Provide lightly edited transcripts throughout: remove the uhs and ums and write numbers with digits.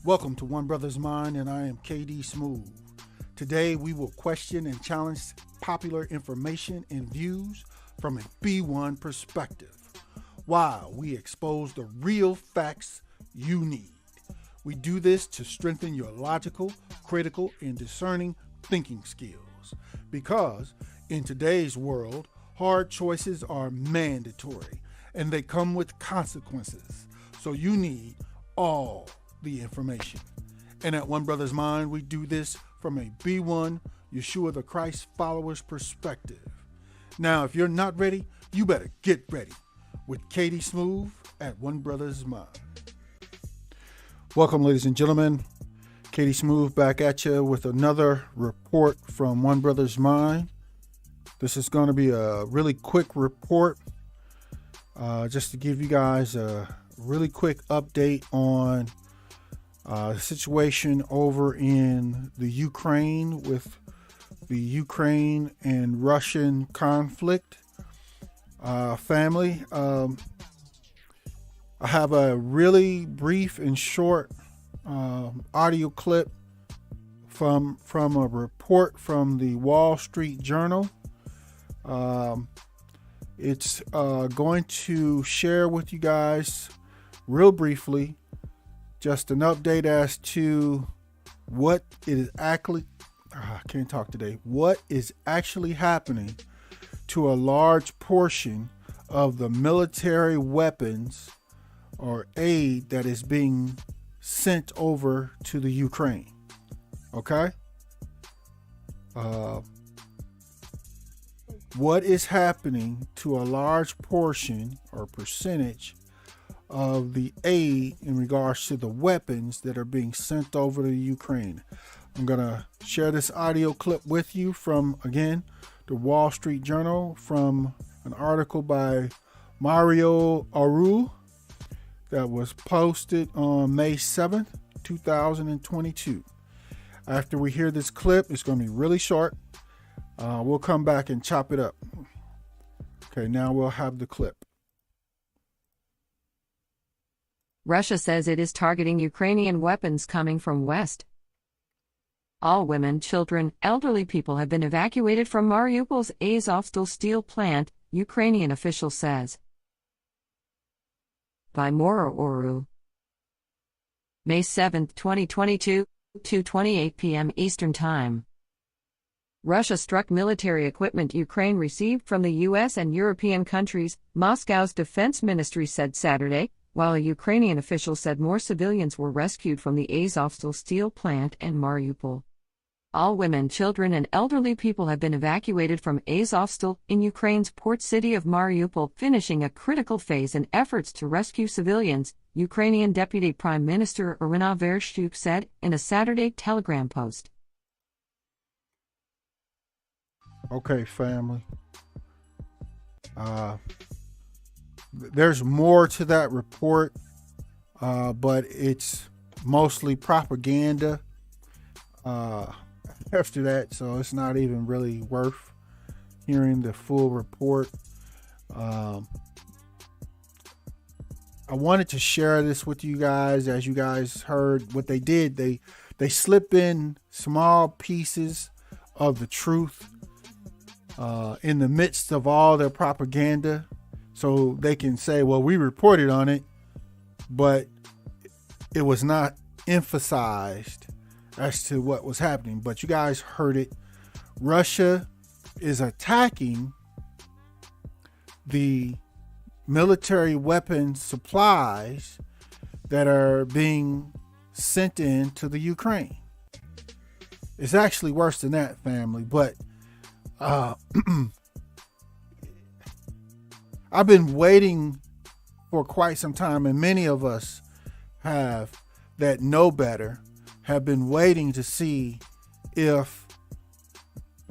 Welcome to One Brothas Mind, and I am KD Smooth. Today we will question and challenge popular information and views from a B1 perspective, while we expose the real facts you need. We do this to strengthen your logical, critical, and discerning thinking skills. Because in today's world, hard choices are mandatory and they come with consequences. So you need all the information. And at One Brothas Mind, we do this from a B1 Yeshua the Christ followers perspective. Now, if you're not ready, you better get ready with KD Smooth at One Brothas Mind. Welcome, ladies and gentlemen. KD Smooth back at you with another report from One Brothas Mind. This is going to be a really quick report, just to give you guys a really quick update on the situation over in the Ukraine with the Ukraine and Russian conflict. Family, I have a really brief and short audio clip from a report from the Wall Street Journal. It's going to share with you guys real briefly just an update as to what it is actually, I can't talk today, what is actually happening to a large portion of the military weapons or aid that is being sent over to the Ukraine. Okay? What is happening to a large portion or percentage of the aid in regards to the weapons that are being sent over to Ukraine? I'm going to share this audio clip with you from, again, the Wall Street Journal, from an article by Mario Aru that was posted on May 7th, 2022. After we hear this clip, it's going to be really short. We'll come back and chop it up. Okay, now we'll have the clip. Russia says it is targeting Ukrainian weapons coming from West. All women, children, elderly people have been evacuated from Mariupol's Azovstal steel plant, Ukrainian official says. By Mauro Oru. May 7, 2022, 2:28 p.m. Eastern Time. Russia struck military equipment Ukraine received from the U.S. and European countries, Moscow's defense ministry said Saturday, while a Ukrainian official said more civilians were rescued from the Azovstal steel plant in Mariupol. All women, children, and elderly people have been evacuated from Azovstal in Ukraine's port city of Mariupol, finishing a critical phase in efforts to rescue civilians, Ukrainian Deputy Prime Minister Irina Vereshchuk said in a Saturday Telegram post. Okay, family. There's more to that report, but it's mostly propaganda after that, so it's not even really worth hearing the full report. I wanted to share this with you guys. As you guys heard, what they did, they slip in small pieces of the truth in the midst of all their propaganda, so they can say, well, we reported on it, but it was not emphasized as to what was happening. But you guys heard it. Russia is attacking the military weapon supplies that are being sent in to the Ukraine. It's actually worse than that, family, but I've been waiting for quite some time, and many of us have that know better, have been waiting to see if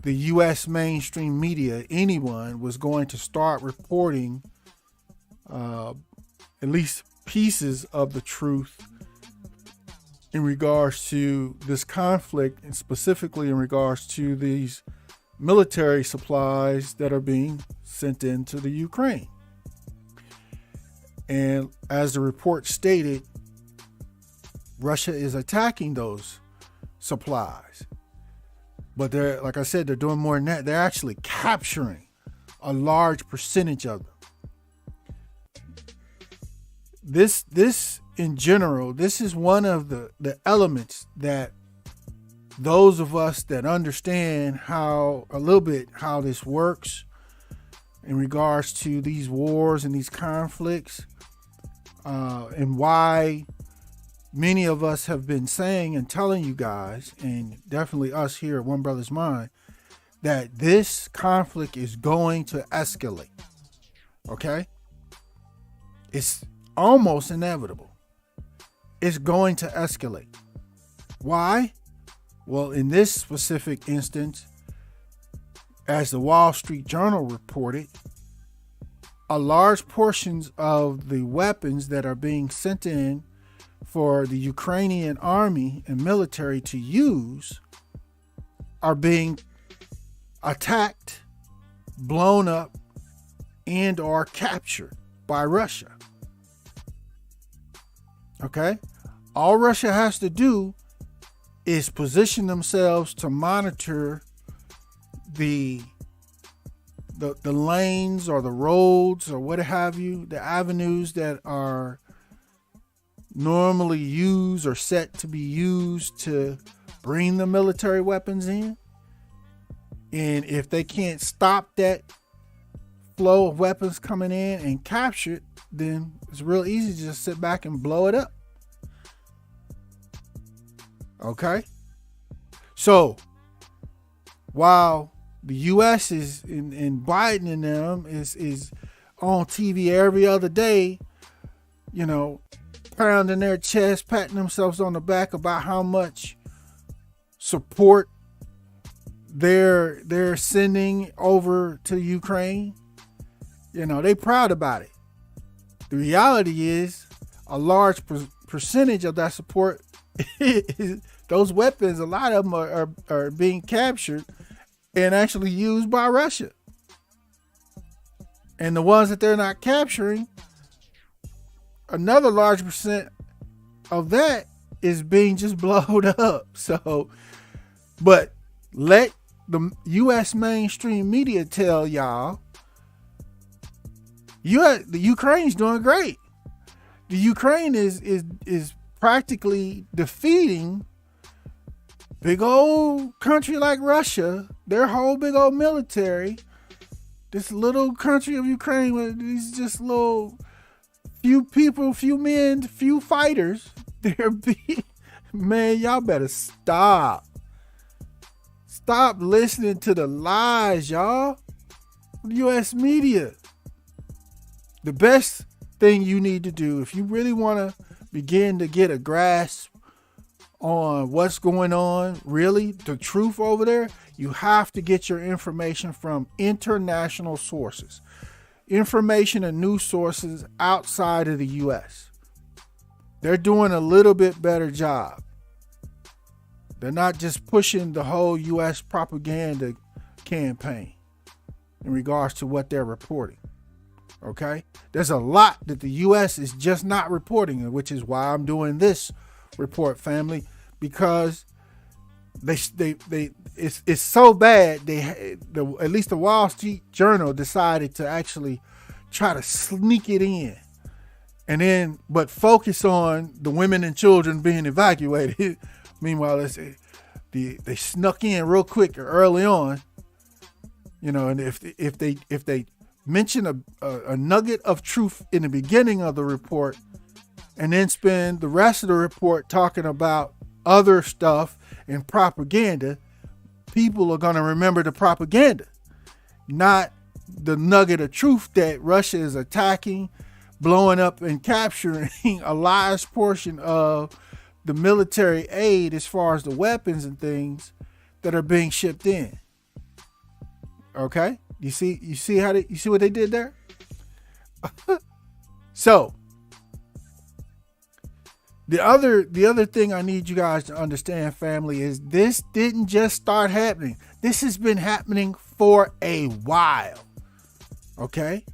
the U.S. mainstream media, anyone, was going to start reporting at least pieces of the truth in regards to this conflict, and specifically in regards to these military supplies that are being sent into the Ukraine. And as the report stated, Russia is attacking those supplies. But they're, like I said, they're doing more than that. They're actually capturing a large percentage of them. This in general, this is one of the elements that those of us that understand how this works in regards to these wars and these conflicts, and why many of us have been saying and telling you guys, and definitely us here at One Brothas Mind, that this conflict is going to escalate. Okay? It's almost inevitable. It's going to escalate. Why? Well, in this specific instance, as the Wall Street Journal reported, a large portions of the weapons that are being sent in for the Ukrainian army and military to use are being attacked, blown up, and or captured by Russia. Okay? All Russia has to do is position themselves to monitor the lanes or the roads or what have you, the avenues that are normally used or set to be used to bring the military weapons in. And if they can't stop that flow of weapons coming in and capture it, then it's real easy to just sit back and blow it up. Okay? So, while the U.S. is in Biden and them is on TV every other day, you know, pounding their chest, patting themselves on the back about how much support they're sending over to Ukraine. You know, they proud about it. The reality is a large percentage of that support is those weapons. A lot of them are being captured and actually used by Russia. And the ones that they're not capturing, another large percent of that is being just blown up. So, but let the U.S. mainstream media tell y'all, the Ukraine's doing great. The Ukraine is practically defeating big old country like Russia, their whole big old military. This little country of Ukraine with these just little few people, few men, few fighters. Man, y'all better stop. Stop listening to the lies, y'all. The U.S. media. The best thing you need to do, if you really want to begin to get a grasp on what's going on, really, the truth over there, you have to get your information from international sources. Information and news sources outside of the U.S. They're doing a little bit better job. They're not just pushing the whole U.S. propaganda campaign in regards to what they're reporting. Okay? There's a lot that the U.S. is just not reporting, which is why I'm doing this report, family, because it's so bad. At least the Wall Street Journal decided to actually try to sneak it in, and then but focus on the women and children being evacuated. Meanwhile, they snuck in real quick early on, you know. And if they mention a nugget of truth in the beginning of the report, and then spend the rest of the report talking about other stuff and propaganda, people are going to remember the propaganda, not the nugget of truth that Russia is attacking, blowing up, and capturing a large portion of the military aid as far as the weapons and things that are being shipped in. Okay? You see what they did there? So, the other thing I need you guys to understand, family, is this didn't just start happening. This has been happening for a while. Okay?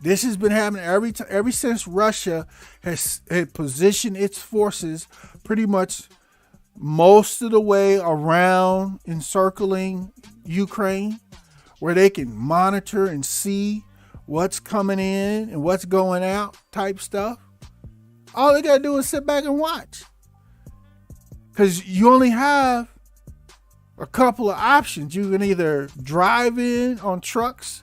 This has been happening ever since Russia had positioned its forces pretty much most of the way around encircling Ukraine, where they can monitor and see what's coming in and what's going out type stuff. All they got to do is sit back and watch. Because you only have a couple of options. You can either drive in on trucks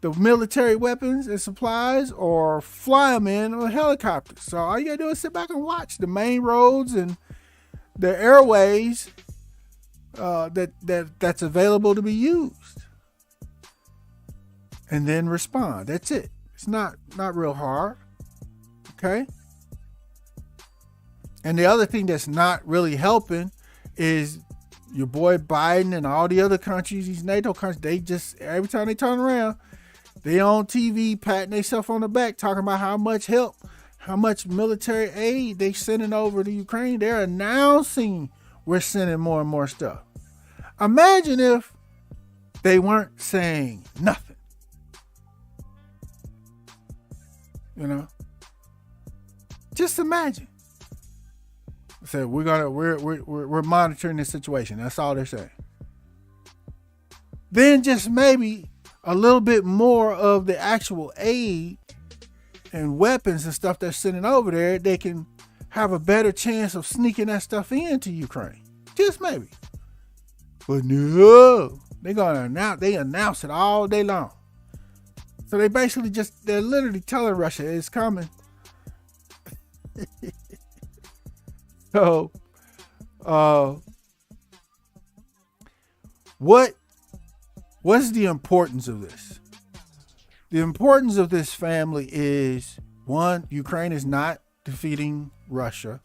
the military weapons and supplies, or fly them in on helicopters. So all you got to do is sit back and watch the main roads and the airways that's available to be used, and then respond. That's it. It's not real hard. Okay. And the other thing that's not really helping is your boy Biden and all the other countries, these NATO countries. They just, every time they turn around, they on TV patting themselves on the back, talking about how much help, how much military aid they sending over to Ukraine. They're announcing we're sending more and more stuff. Imagine if they weren't saying nothing. You know, just imagine. Say we're monitoring this situation. That's all they're saying. Then just maybe a little bit more of the actual aid and weapons and stuff they're sending over there, they can have a better chance of sneaking that stuff into Ukraine. Just maybe. But no, they announce it all day long. So they basically they're literally telling Russia it's coming. So, what's the importance of this? The importance of this, family, is one, Ukraine is not defeating Russia.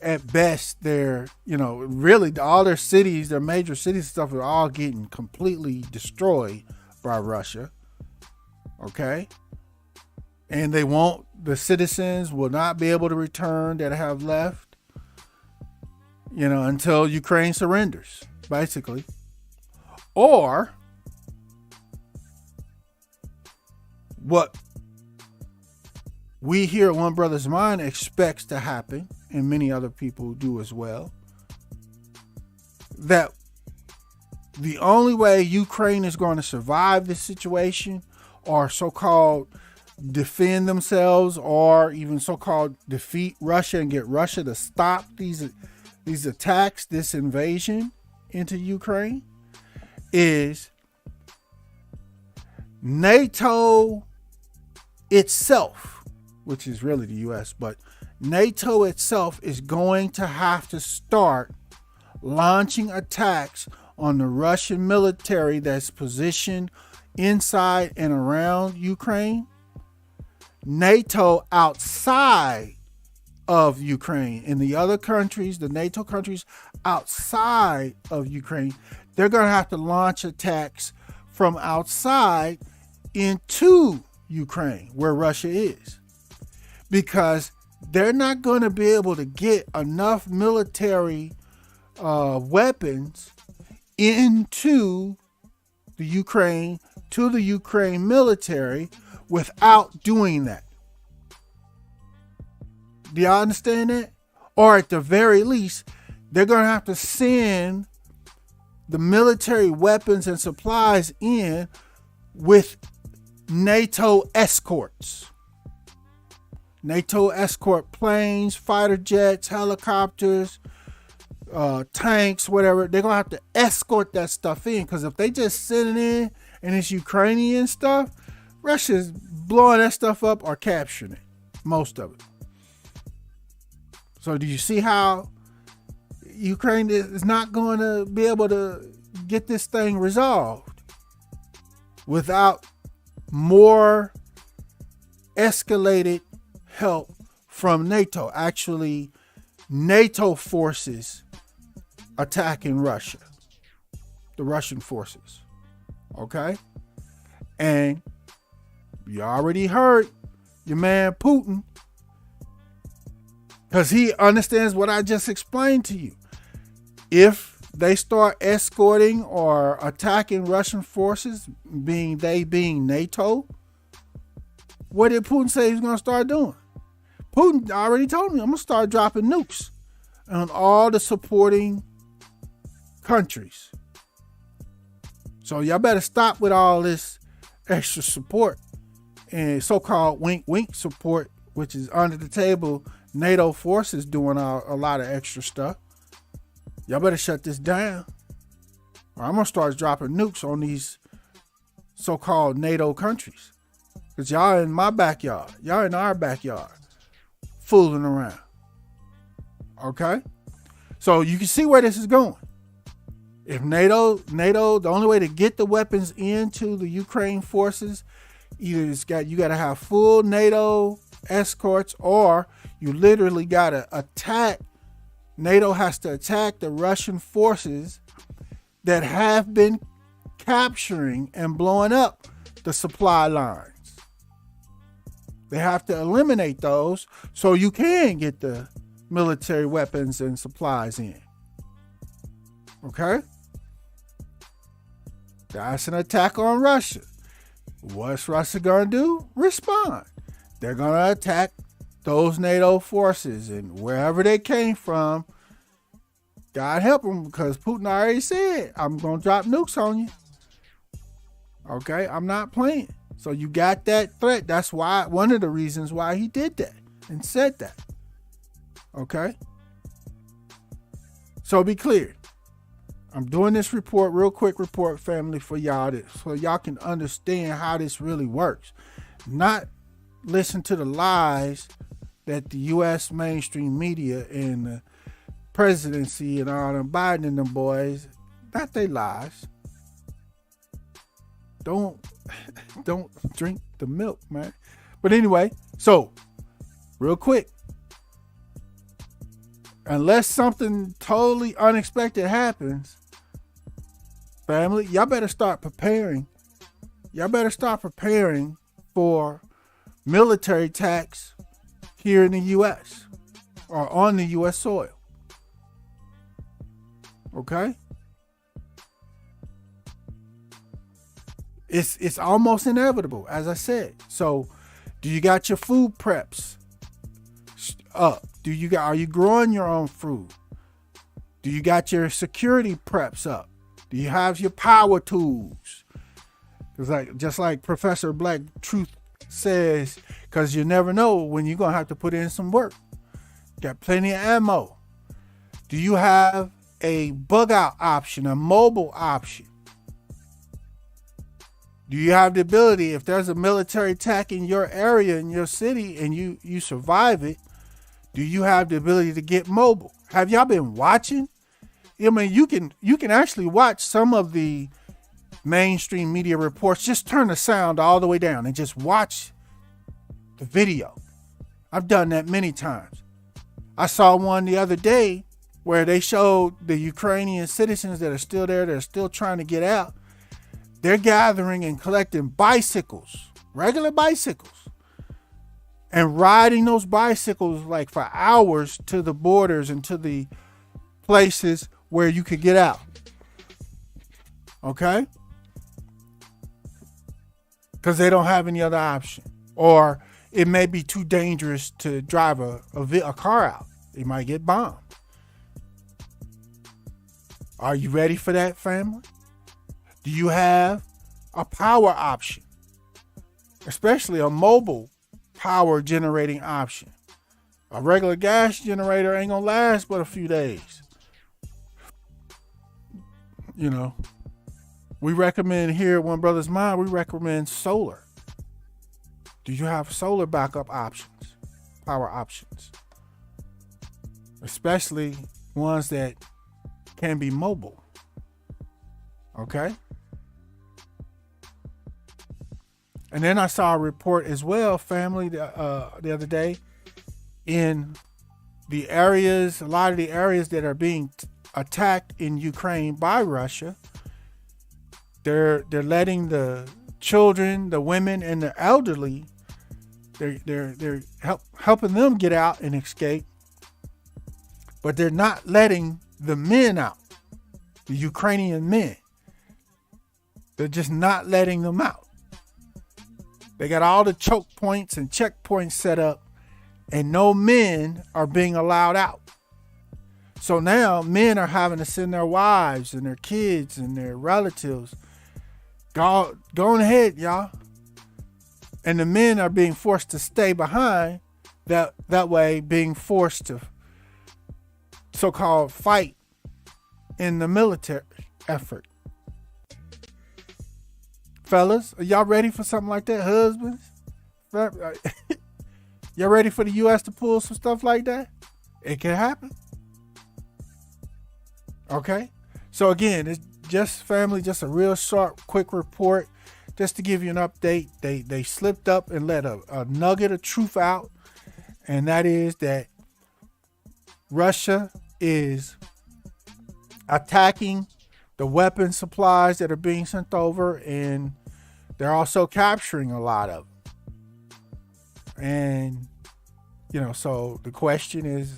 At best, they're, really all their cities, their major cities and stuff are all getting completely destroyed by Russia. Okay? And the citizens will not be able to return that have left, until Ukraine surrenders, basically. Or what we here at One Brothas Mind expects to happen, and many other people do as well, that the only way Ukraine is going to survive this situation, or so-called defend themselves, or even so-called defeat Russia and get Russia to stop these attacks, this invasion into Ukraine, is NATO itself, which is really the U.S., but NATO itself is going to have to start launching attacks on the Russian military that's positioned inside and around Ukraine. NATO outside of Ukraine, and the other countries, the NATO countries outside of Ukraine, they're going to have to launch attacks from outside into Ukraine, where Russia is, because they're not going to be able to get enough military weapons into the Ukraine, to the Ukraine military, without doing that. Do y'all understand that? Or at the very least, they're going to have to send the military weapons and supplies in with NATO escorts. NATO escort planes, fighter jets, helicopters, tanks, whatever. They're going to have to escort that stuff in, because if they just send it in and it's Ukrainian stuff, Russia's blowing that stuff up or capturing it, most of it. So do you see how Ukraine is not going to be able to get this thing resolved without more escalated help from NATO? Actually, NATO forces attacking Russia, the Russian forces. Okay? And you already heard your man Putin, because he understands what I just explained to you. If they start escorting or attacking Russian forces, being NATO, What did Putin say he was going to start doing? Putin already told me, I'm going to start dropping nukes on all the supporting countries. So y'all better stop with all this extra support and so-called wink support, which is under the table. NATO forces doing a lot of extra stuff. Y'all better shut this down, or I'm going to start dropping nukes on these so-called NATO countries. Because y'all in my backyard. Y'all in our backyard. Fooling around. Okay? So you can see where this is going. If NATO, the only way to get the weapons into the Ukraine forces, either you got to have full NATO escorts, or you literally got to attack. NATO has to attack the Russian forces that have been capturing and blowing up the supply lines. They have to eliminate those so you can get the military weapons and supplies in. Okay? That's an attack on Russia. What's Russia going to do? Respond. They're going to attack those NATO forces, and wherever they came from, God help them, because Putin already said, I'm going to drop nukes on you. Okay? I'm not playing. So you got that threat. That's why, one of the reasons why he did that and said that. Okay? So be clear. I'm doing this report, real quick report, family, for y'all, so y'all can understand how this really works. Not listen to the lies that the U.S. mainstream media and the presidency and all them Biden and them boys, not they lies. Don't drink the milk, man. But anyway, so real quick, unless something totally unexpected happens, family, y'all better start preparing. Y'all better start preparing for military attacks here in the U.S. or on the U.S. soil. Okay? It's almost inevitable, as I said. So, do you got your food preps up? Are you growing your own food? Do you got your security preps up? Do you have your power tools? Because just like Professor Black Truth says, because you never know when you're going to have to put in some work. Got plenty of ammo. Do you have a bug out option, a mobile option? Do you have the ability, if there's a military attack in your area, in your city, and you survive it, do you have the ability to get mobile? Have y'all been watching? I mean, you can actually watch some of the mainstream media reports. Just turn the sound all the way down and just watch the video. I've done that many times. I saw one the other day where they showed the Ukrainian citizens that are still there, that are still trying to get out. They're gathering and collecting bicycles, regular bicycles, and riding those bicycles like for hours to the borders and to the places where you could get out. Okay? Because they don't have any other option. Or it may be too dangerous to drive a car out. It might get bombed. Are you ready for that, family? Do you have a power option? Especially a mobile power generating option. A regular gas generator ain't gonna last but a few days. You know, we recommend here at One Brothas Mind, we recommend solar. Do you have solar backup options? Power options? Especially ones that can be mobile. Okay? And then I saw a report as well, family, the other day, in the areas, a lot of the areas that are being attacked in Ukraine by Russia. They're letting the children, the women, and the elderly, they're helping them get out and escape, but they're not letting the men out, the Ukrainian men. They're just not letting them out. They got all the choke points and checkpoints set up, and no men are being allowed out. So now men are having to send their wives and their kids and their relatives. Go on ahead, y'all. And the men are being forced to stay behind, that way being forced to so-called fight in the military effort. Fellas, are y'all ready for something like that? Husbands? Y'all ready for the U.S. to pull some stuff like that? It can happen. Okay? So again, it's just family, just a real short, quick report, just to give you an update. They slipped up and let a nugget of truth out, and that is that Russia is attacking the weapon supplies that are being sent over, and they're also capturing a lot of them. And, so the question is,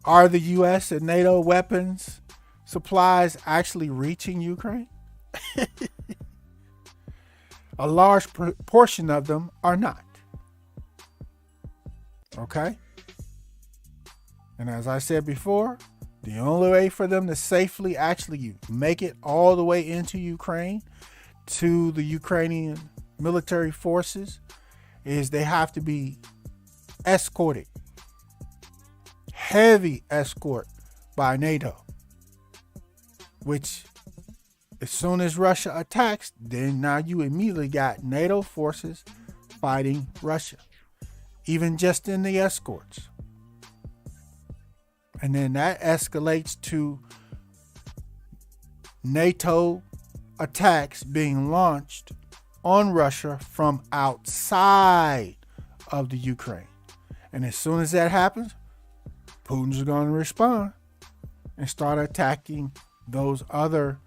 are the U.S. and NATO weapons supplies actually reaching Ukraine? A large portion of them are not. Okay? And as I said before, the only way for them to safely actually make it all the way into Ukraine to the Ukrainian military forces is they have to be escorted. Heavy escort by NATO. Which, as soon as Russia attacks, then now you immediately got NATO forces fighting Russia. Even just in the escorts. And then that escalates to NATO attacks being launched on Russia from outside of the Ukraine. And as soon as that happens, Putin's going to respond and start attacking those other,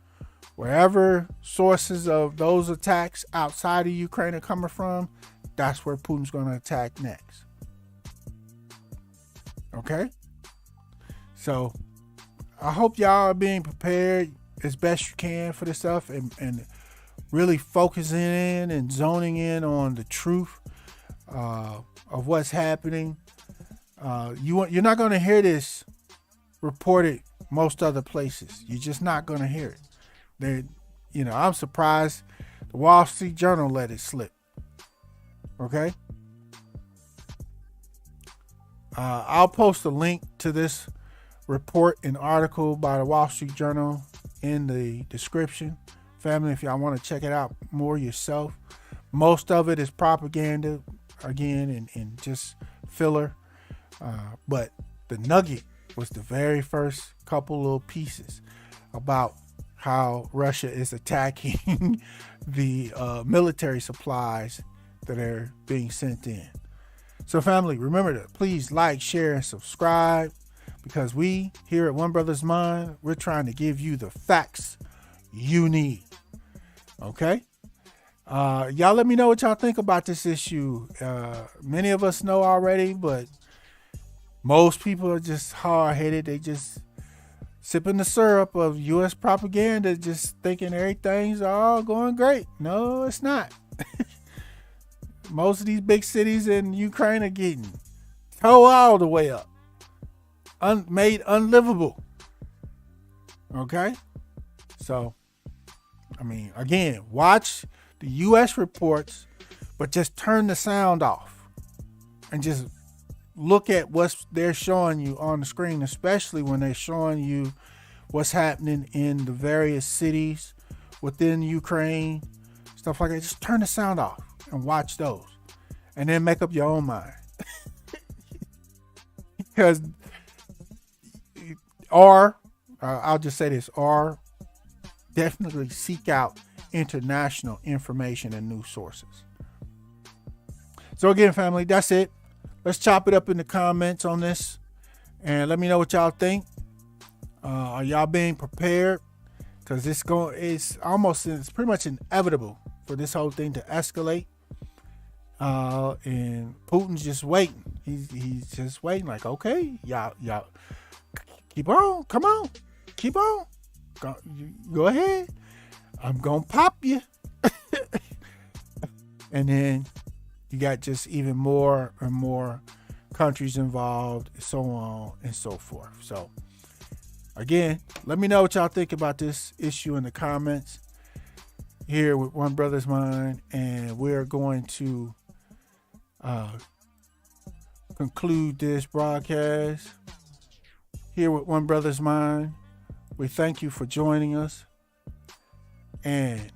wherever sources of those attacks outside of Ukraine are coming from, that's where Putin's going to attack next. Okay? So I hope y'all are being prepared as best you can for this stuff and really focusing in and zoning in on the truth of what's happening. You're not going to hear this reported most other places. You're just not going to hear it. I'm surprised the Wall Street Journal let it slip. Okay? I'll post a link to this report and article by the Wall Street Journal in the description. Family, if y'all want to check it out more yourself. Most of it is propaganda, again, and just filler. But the nugget was the very first couple little pieces about how Russia is attacking the military supplies that are being sent in. So family, remember to please like, share, and subscribe, because we here at One Brothas Mind, we're trying to give you the facts you need. Okay? Y'all let me know what y'all think about this issue. Many of us know already, but most people are just hard-headed. They just sipping the syrup of U.S. propaganda, just thinking everything's all going great. No, it's not. Most of these big cities in Ukraine are getting towed all the way up. Made unlivable. Okay? So, again, watch the U.S. reports, but just turn the sound off and just look at what they're showing you on the screen, especially when they're showing you what's happening in the various cities within Ukraine, stuff like that. Just turn the sound off and watch those, and then make up your own mind. Because, I'll just say this, or definitely seek out international information and news sources. So again, family, that's it. Let's chop it up in the comments on this and let me know what y'all think. Are y'all being prepared? Because it's pretty much inevitable for this whole thing to escalate. And Putin's just waiting. He's just waiting, like, okay, y'all keep on, come on, keep on. Go ahead. I'm gonna pop you. And then you got just even more and more countries involved, so on and so forth. So again, let me know what y'all think about this issue in the comments here with One Brothas Mind, and we're going to conclude this broadcast here with One Brothas Mind. We thank you for joining us, and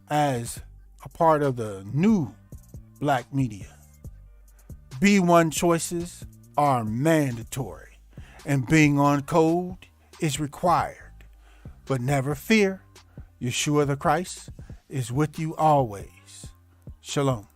as a part of the new black media, B1 choices are mandatory, and being on code is required. But never fear, Yeshua the Christ is with you always. Shalom.